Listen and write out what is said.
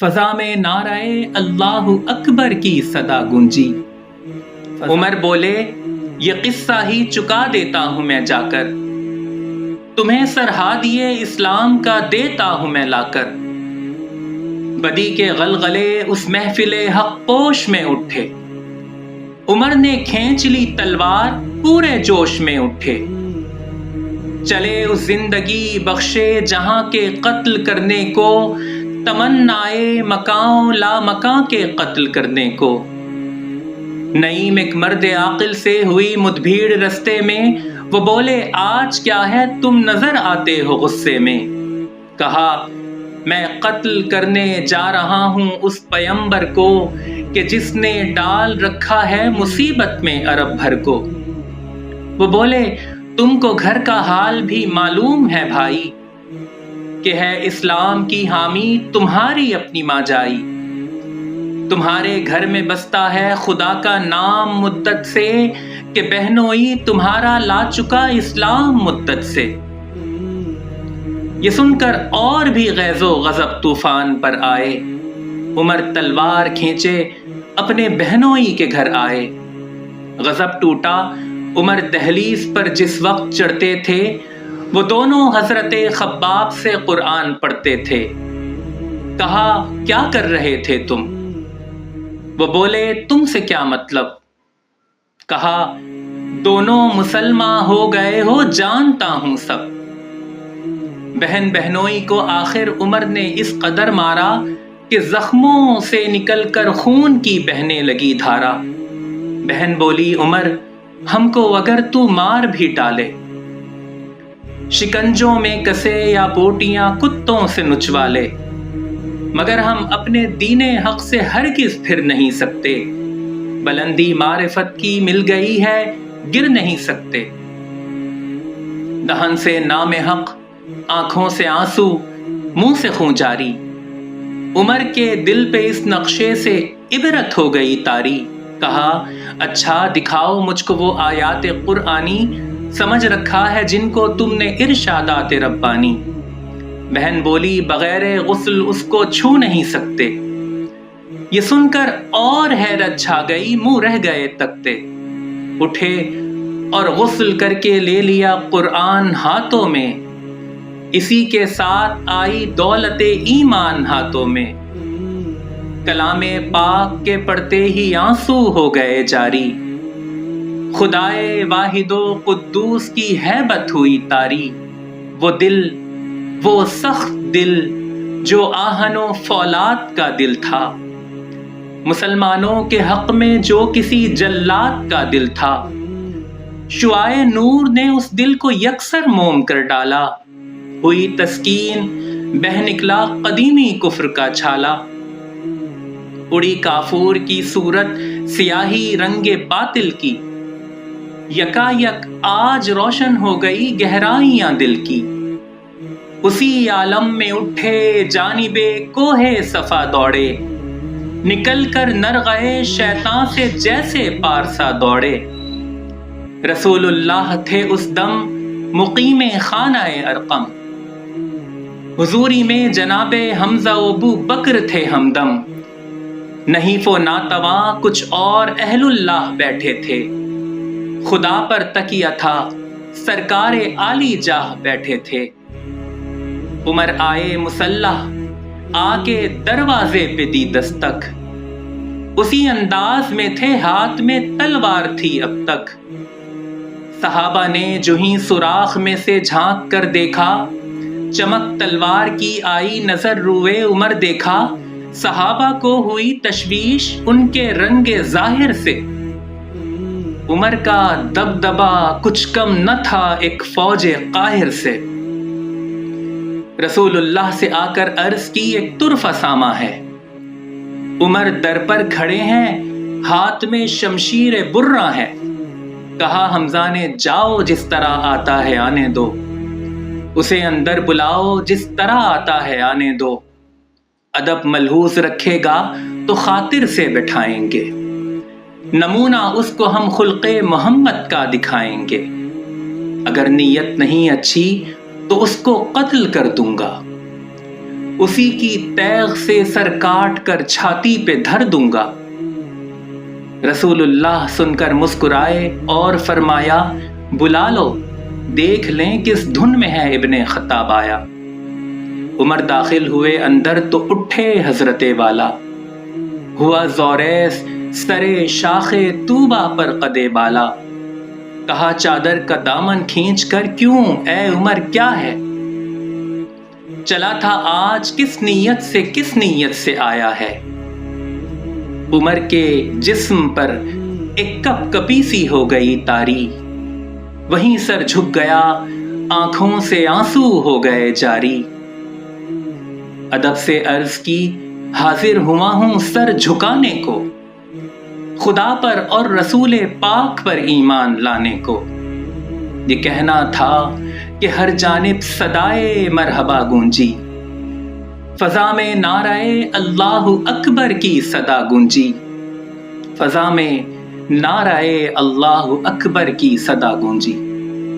فضا میں نعرہ اللہ اکبر کی صدا گونجی۔ عمر بولے یہ قصہ ہی چکا دیتا ہوں میں جا کر، تمہیں سرحادیے اسلام کا دیتا ہوں میں لا کر۔ بدی کے غلغلے اس محفل حق پوش میں اٹھے، عمر نے کھینچ لی تلوار پورے جوش میں اٹھے۔ چلے اس زندگی بخشے جہاں کے قتل کرنے کو، تمنائے مکاں لا مکاں کے قتل کرنے کو۔ نعیم ایک مرد عاقل سے ہوئی مدبھیڑ رستے میں، وہ بولے آج کیا ہے تم نظر آتے ہو غصے میں۔ کہا میں قتل کرنے جا رہا ہوں اس پیمبر کو، کہ جس نے ڈال رکھا ہے مصیبت میں عرب بھر کو۔ وہ بولے تم کو گھر کا حال بھی معلوم ہے بھائی، کہ ہے اسلام کی حامی تمہاری اپنی ماں جائی۔ تمہارے گھر میں بستا ہے خدا کا نام مدت سے، کہ بہنوئی تمہارا لا چکا اسلام مدت سے۔ یہ سن کر اور بھی غیظ و غضب طوفان پر آئے، عمر تلوار کھینچے اپنے بہنوئی کے گھر آئے۔ غضب ٹوٹا عمر دہلیز پر جس وقت چڑھتے تھے، وہ دونوں حضرت خباب سے قرآن پڑھتے تھے۔ کہا کیا کر رہے تھے تم؟ وہ بولے تم سے کیا مطلب؟ کہا دونوں مسلمان ہو گئے ہو جانتا ہوں سب۔ بہن بہنوئی کو آخر عمر نے اس قدر مارا، کہ زخموں سے نکل کر خون کی بہنے لگی دھارا۔ بہن بولی عمر ہم کو اگر تو مار بھی ڈالے، شکنجوں میں کسے یا بوٹیاں کتوں سے نچوا لے، مگر ہم اپنے دین حق سے ہرگز پھر نہیں سکتے۔ بلندی معرفت کی مل گئی ہے گر نہیں سکتے۔ دہن سے نام حق، آنکھوں سے آنسو، منہ سے خون جاری۔ عمر کے دل پہ اس نقشے سے عبرت ہو گئی طاری۔ کہا اچھا دکھاؤ مجھ کو وہ آیات قرآنی، سمجھ رکھا ہے جن کو تم نے ارشادات ربانی۔ بہن بولی بغیر غسل اس کو چھو نہیں سکتے۔ یہ سن کر اور حیرت چھا گئی، منہ رہ گئے تکتے۔ اٹھے اور غسل کر کے لے لیا قرآن ہاتھوں میں، اسی کے ساتھ آئی دولت ایمان ہاتھوں میں۔ کلام پاک کے پڑھتے ہی آنسو ہو گئے جاری، خدائے واحد و قدوس کی ہیبت ہوئی طاری۔ وہ دل، وہ سخت دل جو آہن و فولاد کا دل تھا، مسلمانوں کے حق میں جو کسی جلاد کا دل تھا، شعاع نور نے اس دل کو یکسر موم کر ڈالا۔ ہوئی تسکین بہ نکلا قدیمی کفر کا چھالا، اڑی کافور کی صورت سیاہی رنگ باطل کی، یکا یک آج روشن ہو گئی گہرائیاں دل کی۔ اسی عالم میں اٹھے جانب کوہ صفا دوڑے، نکل کر نرغے شیطان سے جیسے پارسا دوڑے۔ رسول اللہ تھے اس دم مقیم خانہ ارقم، حضوری میں جناب حمزہ و ابو بکر تھے ہمدم۔ نحیف و ناتواں کچھ اور اہل اللہ بیٹھے تھے، خدا پر تکیہ تھا سرکار عالی جاہ بیٹھے تھے۔ عمر آئے مسلح آ کے دروازے پہ دی دستک، اسی انداز میں تھے ہاتھ میں تلوار تھی اب تک۔ صحابہ نے جو ہی سوراخ میں سے جھانک کر دیکھا، چمک تلوار کی آئی نظر روئے عمر دیکھا۔ صحابہ کو ہوئی تشویش ان کے رنگ ظاہر سے، عمر کا دبدبا کچھ کم نہ تھا ایک فوج قاہر سے۔ رسول اللہ سے آ کر عرض کی ایک طرفہ سامہ ہے، عمر در پر کھڑے ہیں ہاتھ میں شمشیر برہ ہے۔ کہا حمزہ نے جاؤ جس طرح آتا ہے آنے دو، اسے اندر بلاؤ جس طرح آتا ہے آنے دو۔ ادب ملحوظ رکھے گا تو خاطر سے بٹھائیں گے، نمونہ اس کو ہم خلق محمد کا دکھائیں گے۔ اگر نیت نہیں اچھی تو اس کو قتل کر دوں گا۔ اسی کی تیغ سے سر کاٹ کر چھاتی پہ دھر دوں گا۔ رسول اللہ سن کر مسکرائے اور فرمایا بلا لو، دیکھ لیں کس دھن میں ہے ابن خطاب آیا۔ عمر داخل ہوئے اندر تو اٹھے حضرت والا، ہوا زوریس سرے شاخ طوبہ پر قدے بالا۔ کہا چادر کا دامن کھینچ کر کیوں اے عمر کیا ہے؟ چلا تھا آج کس نیت سے آیا ہے؟ عمر کے جسم پر ایک کپ کپی سی ہو گئی طاری، وہیں سر جھک گیا، آنکھوں سے آنسو ہو گئے جاری۔ ادب سے عرض کی حاضر ہوا ہوں سر جھکانے کو، خدا پر اور رسول پاک پر ایمان لانے کو۔ یہ کہنا تھا کہ ہر جانب صدائے مرحبا گونجی، فضا میں نعرہ اللہ اکبر کی صدا گونجی، فضا میں نعرہ اللہ اکبر کی صدا گونجی۔